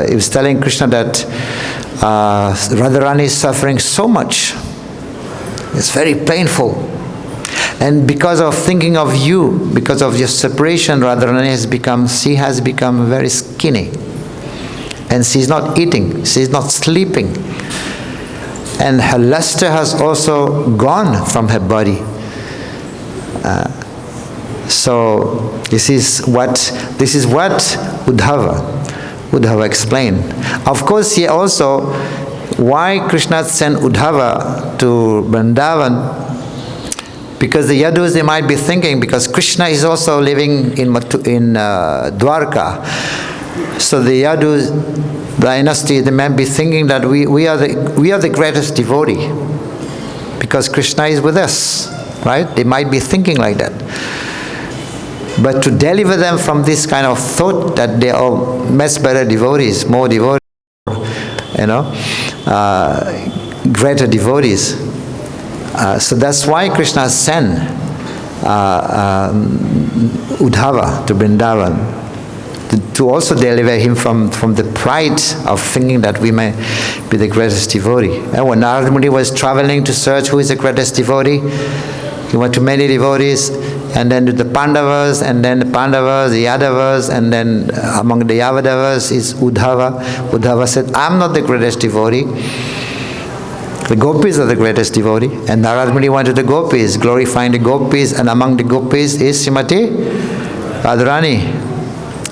he was telling Krishna that Radharani is suffering so much. It's very painful. And because of thinking of you, because of your separation, Radharani has become very skinny. And she's not eating, she's not sleeping. And her luster has also gone from her body. So this is what Uddhava explained. Of course, here also, why Krishna sent Uddhava to Vrindavan, because the Yadus, they might be thinking, because Krishna is also living in Dwarka. So the Yadus dynasty, they might be thinking that we are the greatest devotee, because Krishna is with us, right? They might be thinking like that. But to deliver them from this kind of thought that they are much better devotees, more devotees, greater devotees. So that's why Krishna sent Uddhava to Vrindavan, to also deliver him from the pride of thinking that we may be the greatest devotee. And when Narada Muni was traveling to search who is the greatest devotee, he went to many devotees, and then to the Pandavas, and then the Pandavas, the Yadavas, and then among the Yadavas is Uddhava. Uddhava said, I'm not the greatest devotee. The Gopis are the greatest devotee. And Narada Muni went to the Gopis, glorifying the Gopis, and among the Gopis is Śrīmatī Rādhārāṇī.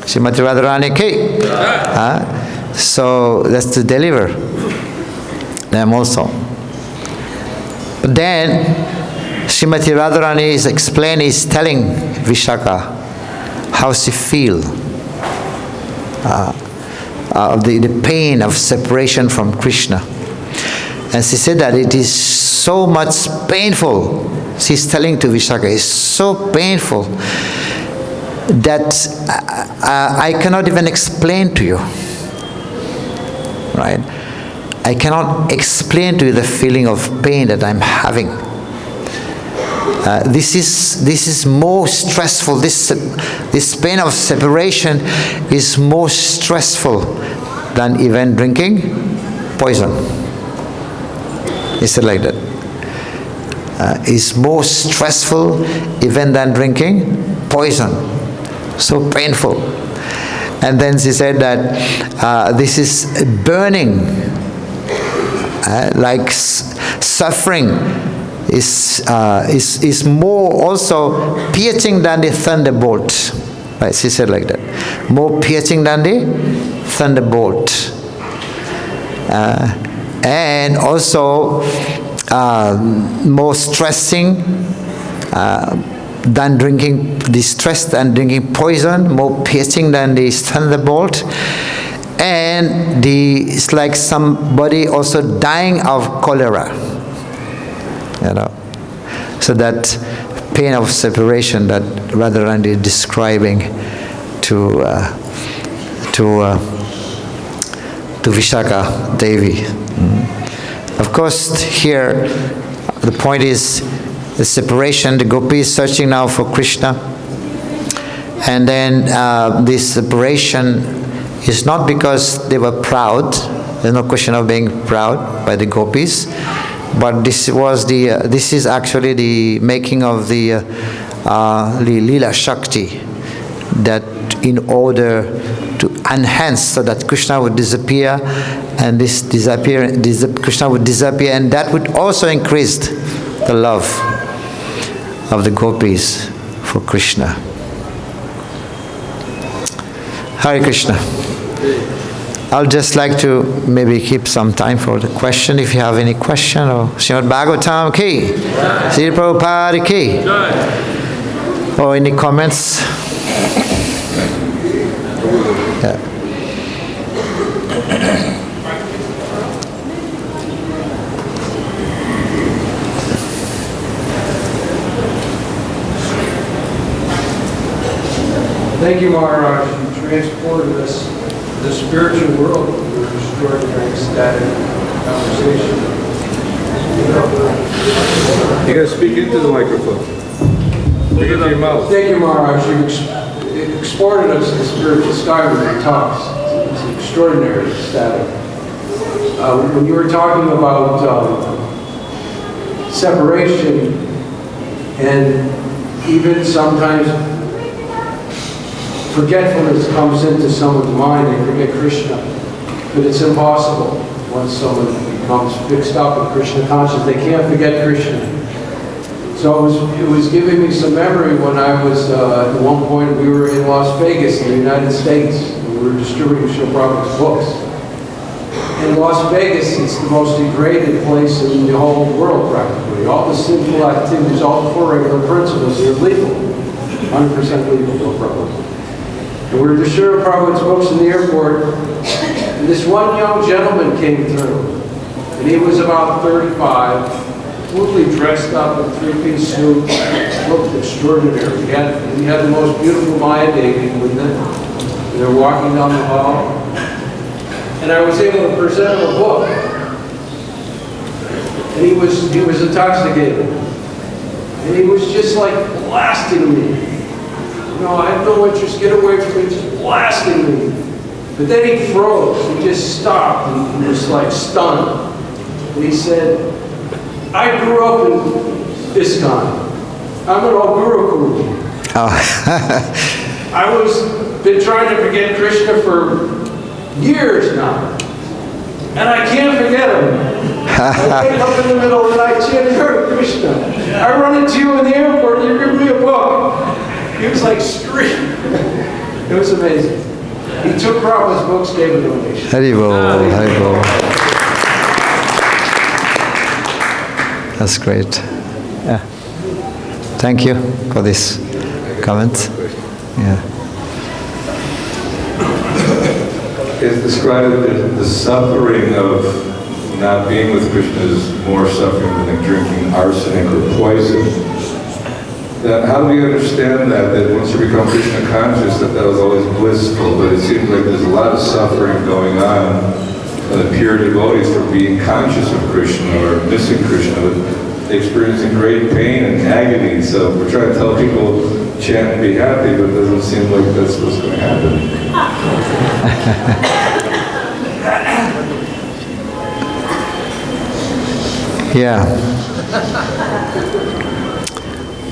Śrīmatī Rādhārāṇī ki. So that's to deliver. them also. But then Śrīmatī Rādhārāṇī is telling Vishaka how she feel the pain of separation from Krishna. And she said that it is so much painful. She's telling to Vishaka, it's so painful that I cannot even explain to you. Right? I cannot explain to you the feeling of pain that I'm having. This is more stressful. This pain of separation is more stressful than even drinking poison. He said like that. Is more stressful even than drinking poison. So painful. And then she said that this is burning, like suffering is more also piercing than the thunderbolt. Right? She said like that. More piercing than the thunderbolt. And also more stressing than drinking poison, more piercing than the thunderbolt, and it's like somebody also dying of cholera. You know, so that pain of separation that Radharani is describing to Vishaka Devi. Of course, here the point is the separation. The Gopis searching now for Krishna, and then this separation is not because they were proud. There's no question of being proud by the Gopis, but this is actually the making of the Lila Shakti, that in order to enhance so that Krishna would disappear, and Krishna would disappear, and that would also increase the love of the Gopis for Krishna. Hare Krishna. I'll just like to maybe keep some time for the question, if you have any question, or Śrīmad Bhagavatam ki, Śrī Prabhupada ki, or any comments. Yeah. Thank you, Maharaj. You transported us to the spiritual world with your extraordinary ecstatic conversation. You gotta speak into the microphone. Speak into your mouth. Thank you, Maharaj. You exported us to the spiritual sky with your talks. It's extraordinary ecstatic. When you were talking about separation, and even sometimes forgetfulness comes into someone's mind, they forget Krishna. But it's impossible once someone becomes fixed up in Krishna consciousness. They can't forget Krishna. So it was giving me some memory when I was, at one point we were in Las Vegas in the United States, and we were distributing Srila Prabhupada's books. In Las Vegas, it's the most degraded place in the whole world practically. All the sinful activities, all the four regular principles, they're legal. 100% legal, no problem. And we were distributing Prabhupada's books in the airport, and this one young gentleman came through, and he was about 35, completely dressed up in three-piece suit, looked extraordinary. He had the most beautiful Maya Devi with him. They were walking down the hall, and I was able to present him a book, and he was intoxicated, and he was just like blasting me. No, I have no interest, get away from me, just blasting me. But then he froze, he just stopped, and he was like stunned. And he said, I grew up in ISKCON. I'm an old guru. Oh. I been trying to forget Krishna for years now. And I can't forget him. I wake up in the middle of the night chanting Hare Krishna. I run into you in the airport, you give me a book. He was like screaming. It was amazing. He took Prabhupada's books, gave a donation. Haribol, Haribol. That's great. Yeah. Thank you for this comment. Yeah. It's described that the suffering of not being with Krishna is more suffering than like drinking arsenic or poison. That, how do we understand that once you become Krishna conscious, that was always blissful, but it seems like there's a lot of suffering going on in the pure devotees for being conscious of Krishna or missing Krishna, but experiencing great pain and agony. So we're trying to tell people, chant and be happy, but it doesn't seem like that's what's going to happen. Yeah.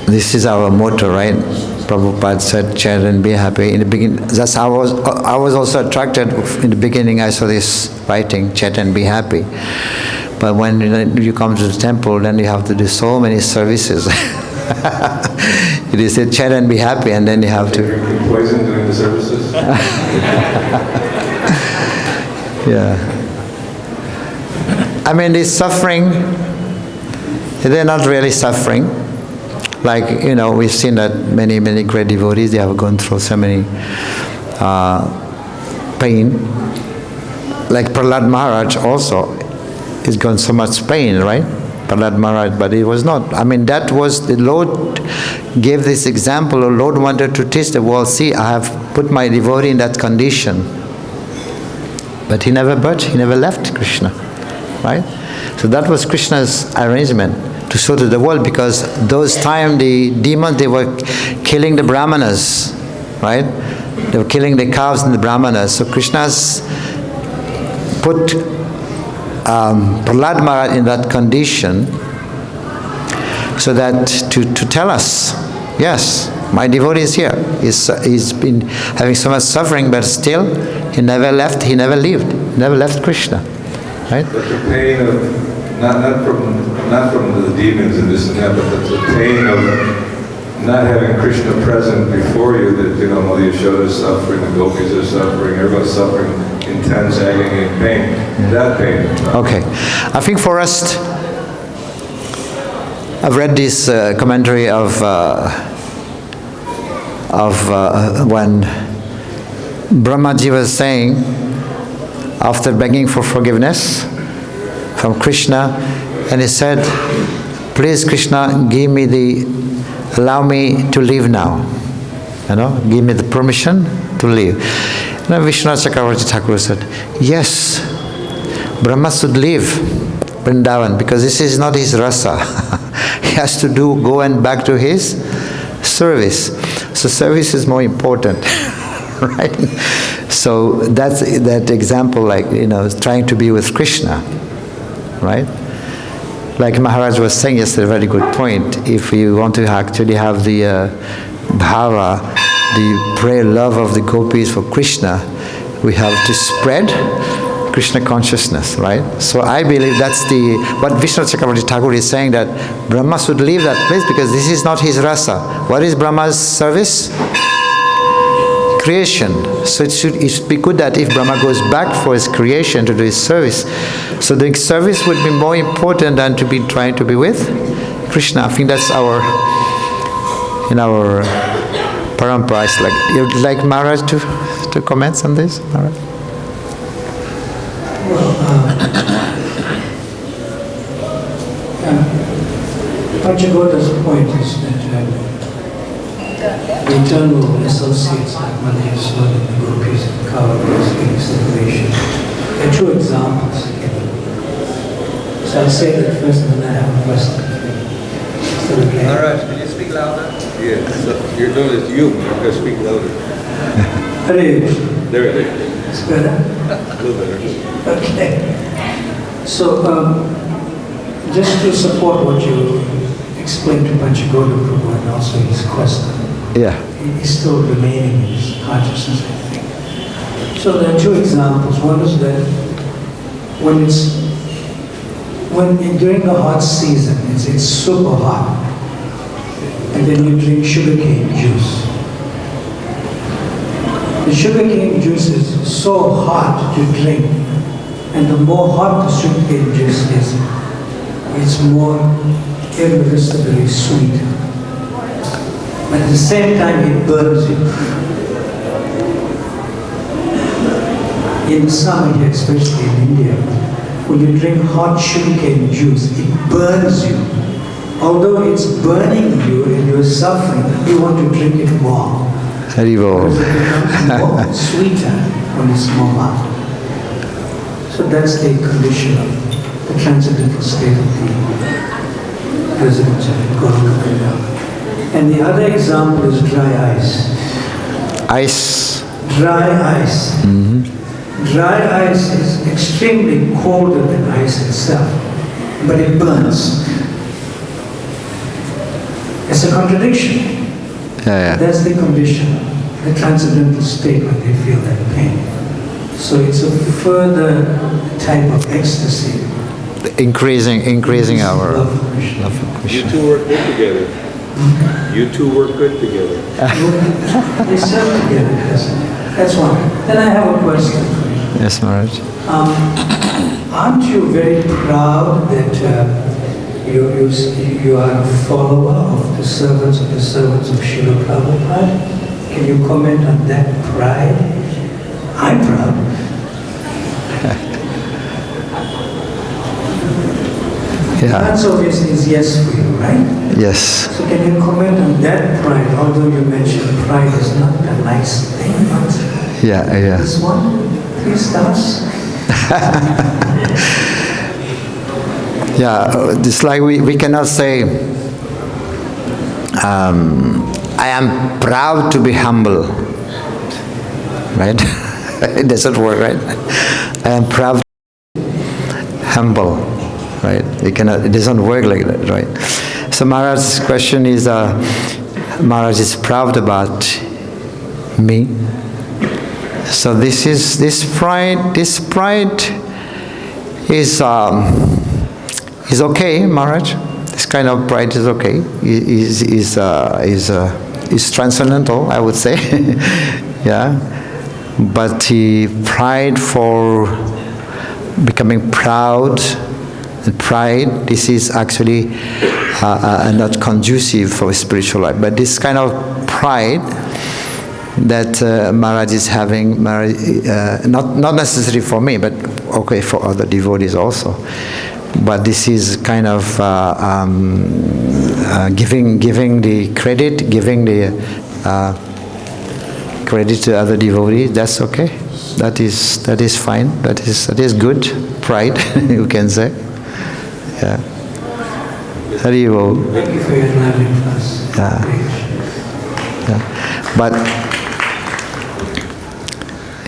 This is our motto, right? Prabhupada said, chant and be happy. In the beginning, that's how I was also attracted. In the beginning, I saw this writing, chant and be happy. But when you come to the temple, then you have to do so many services. It is said, chant and be happy, and then you have to... Drinking poison during the services? Yeah. I mean, this suffering, they're not really suffering. Like, you know, we've seen that many, many great devotees, they have gone through so many pain. Like Prahlad Maharaj also, he's gone so much pain, right? Prahlad Maharaj, but it was not. I mean, that was, the Lord gave this example. The Lord wanted to teach the world, see, I have put my devotee in that condition. But he never left Krishna, right? So that was Krishna's arrangement, to show to the world, because those times the demons, they were killing the brahmanas, right? They were killing the cows and the brahmanas. So Krishna's put Prahlad Maharaj in that condition, so that to tell us, yes, my devotee is here. He's been having so much suffering, but still he never left Krishna, right? But the pain of not from the demons and this and that, but the pain of not having Krishna present before you, that, you know, Mother Yashoda is suffering, the Gopīs are suffering, everyone's suffering intense agony and pain. Yeah. That pain. Okay. I think for us, I've read this commentary of when Brahmaji was saying, after begging for forgiveness from Krishna, and he said, please Krishna, allow me to live now. You know, give me the permission to live. And then Vishwanath Chakravarti Thakur said, yes, Brahma should leave Vrindavan, because this is not his rāsa. He has to go and back to his service. So service is more important, right? So that's that example, like, you know, trying to be with Krishna, right? Like Maharaj was saying yesterday, a very good point. If you want to actually have the bhava, the prayer love of the Gopīs for Krishna, we have to spread Krishna consciousness, right? So I believe that's what Vishwanath Chakravarti Thakur is saying, that Brahma should leave that place because this is not his rasa. What is Brahma's service? Creation. So it should be good that if Brahma goes back for his creation to do his service, so the service would be more important than to be trying to be with Krishna. I think that's in our parampara. You'd like Maharaj to comment on this, Maharaj? Panchagoda's point is that the eternal associates like Mother Yashoda and the Gopīs and Kauravas in separation, they're true examples. So I'll say that first and then I have a question. Maharaj, can you speak louder? Yeah, so you're doing it, you gotta speak louder. There it is. It's better? A little better. Okay. So, just to support what you explained to Panchagoda Prabhu and also his quest, he's still remaining in his consciousness, I think. So there are two examples. One is that during the hot season, it's super hot, and then you drink sugarcane juice. The sugarcane juice is so hot to drink, and the more hot the sugarcane juice is, it's more irresistibly sweet. But at the same time, it burns you. In summer here, especially in India, when you drink hot sugarcane juice, it burns you. Although it's burning you and you're suffering, you want to drink it more. Haribo. Because it becomes more sweeter when it's more hot. So that's the condition of the transcendental state of the residents of Goloka. And the other example is dry ice. Ice. Dry ice. Dry ice is extremely colder than ice itself, but it burns. It's a contradiction. Yeah. That's the condition, the transcendental state when they feel that pain. So it's a further type of ecstasy. Increasing our love for Krishna. love for Krishna. You two work good together. You two work good together. They serve together, that's one. Then I have a question for you. Yes, Maharaj. Aren't you very proud that you are a follower of the servants of Srila Prabhupada? Can you comment on that pride? I'm proud. The Yeah. answer obviously is yes for you, right? Yes. So can you comment on that pride, although you mentioned pride is not a nice thing, but Yeah. this one, please tell us. Yeah. It's like we cannot say, I am proud to be humble. Right? It doesn't work, right? I am proud to be humble. Right? It doesn't work like that, right? So Maharaj's question is, Maharaj is proud about me. So this pride is okay, Maharaj. This kind of pride is okay. Is transcendental, I would say. Yeah. But the pride for becoming proud, and pride, this is actually not conducive for spiritual life. But this kind of pride that Maharaj is having, not necessarily for me, but okay for other devotees also. But this is kind of giving the credit, giving the credit to other devotees. That's okay. That is fine. That is good pride, you can say. Yeah. Haribo. Thank you for your enlightening us. Yeah. But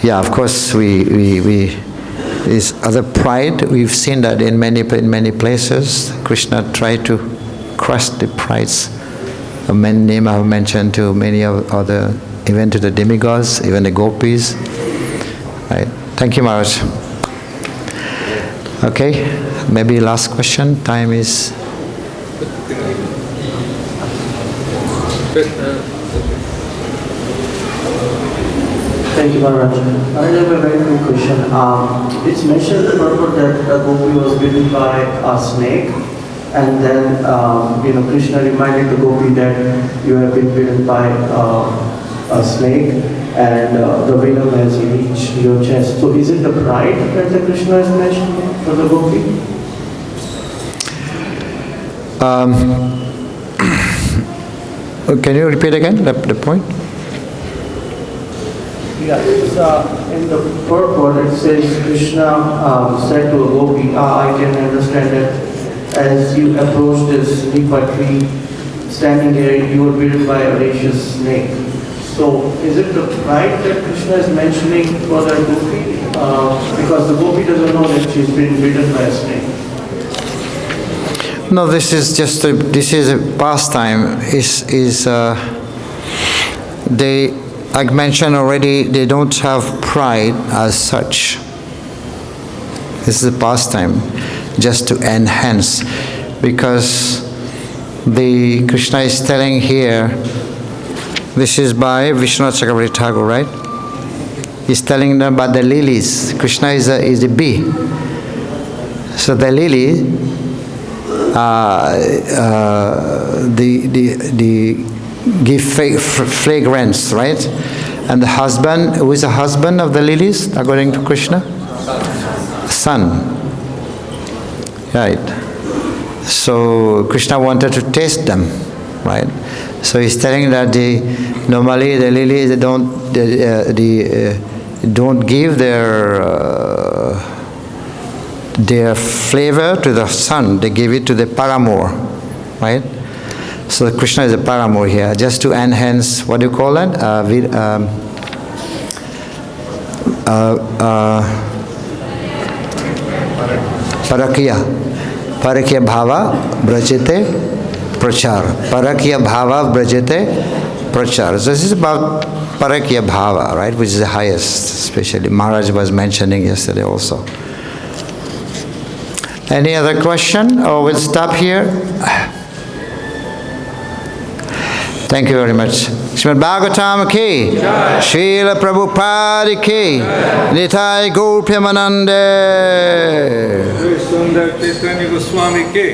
yeah, of course, we this other pride. We've seen that in many places. Krishna tried to crush the prides. Many names I have mentioned to many of other, even to the demigods, even the Gopīs. Right. Thank you, Maharaj. Okay, maybe last question. Time is. Thank you, Maharaj. I have a very quick question. It's mentioned in the Bhagavad that a gopi was bitten by a snake, and then Krishna reminded the gopi that you have been bitten by a snake, and the venom has reached your chest. So is it the pride that the Krishna is mentioning for the gopi? Can you repeat again the point? Yeah, it's, in the purport it says Krishna said to a gopi, I can understand that as you approached this nipa tree, standing here, you were bitten by a vicious snake. So is it the pride that Krishna is mentioning for that gopi? Because the gopi doesn't know that she's been bitten by a snake. No, this is just a pastime. They, like mentioned already, they don't have pride as such. This is a pastime, just to enhance, because the Krishna is telling here. This is by Vishwanath Chakravarti Thakur, right? He's telling them about the lilies. Krishna is a bee. So the lily give fragrance, right? And the husband, who is the husband of the lilies, according to Krishna? Sun. Right. So Krishna wanted to taste them, right? So he's telling that normally the lilies don't give their flavor to the sun. They give it to the paramour, right? So Krishna is a paramour here, just to enhance, what do you call it? Parakya bhava brajete prachar. Parakya bhava brajete prachar. So this is about parakya bhava, right? Which is the highest, especially Maharaj was mentioning yesterday also. Any other question? Or we'll stop here. Thank you very much. Śrīmad Bhagavatam ki, Srila Prabhupada ki, Nitai Gopyamanande. Sundar Chaitanya Goswami ki.